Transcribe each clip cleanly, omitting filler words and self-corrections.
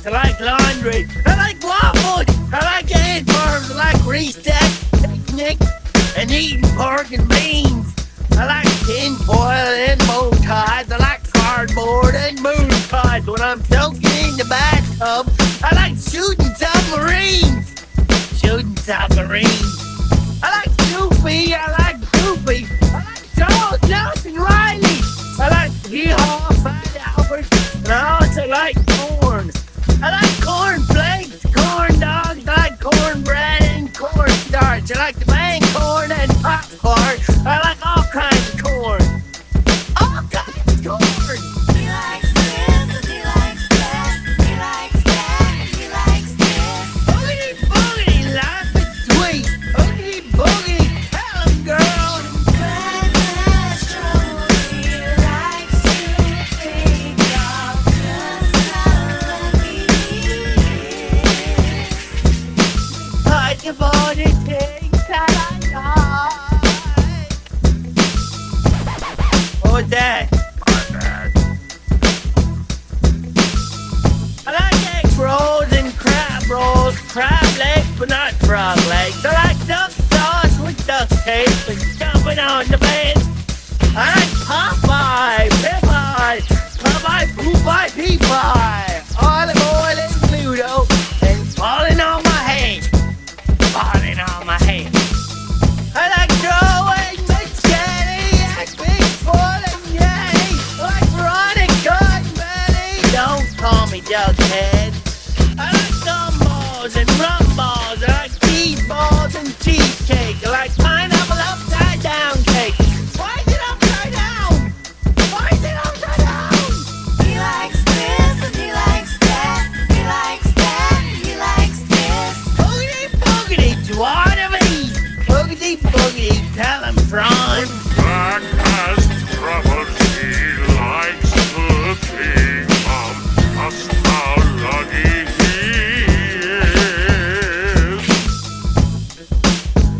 I like laundry. I like waffles. I like ant farms. I like recess, picnic, and eating pork and beans. I like tinfoil and bow ties. I like cardboard and moon pies. When I'm soaking in the bathtub, I like shooting submarines. Shooting submarines. I like Snoopy. I like Goofy. I like Charles Nelson Riley. I like Hee-Haw, Fat Albert. And I also like corn. I like corn flakes, corn dogs. I like cornbread and cornstarch. I like the bang corn and popcorn. I like all kinds of corn. All kinds of corn. He likes this and he likes that. He likes that and he likes this. Boogity boogity, life is sweet. Boogity boogity, tell 'em, girl. When there's trouble, he likes to think of just how lucky he is. Like the body things that I like. What was that? I like egg rolls and crab legs, but not frog legs. I like duck sauce with duct tape and jumping on the bed. I like Popeye, Popeye, Pee-Pie, olive oil and Pluto, and falling on my head. Falling on my head. I like throwing machete and Bigfoot and Yeti. I like Veronica and Betty. Don't call me Jughead. I like gumballs and rum balls. I like cheese balls and cheesecake. I like pineapple upside down cake. Why is it upside down? Why is it upside down? He likes this and he likes that. He likes that and he likes this. Boogity boogity, what of these? Boogity boogity, tell 'em, Franz. Brak has troubles, he likes to think of just how lucky he is.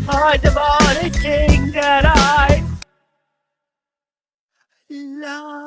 I'm the body king that I like.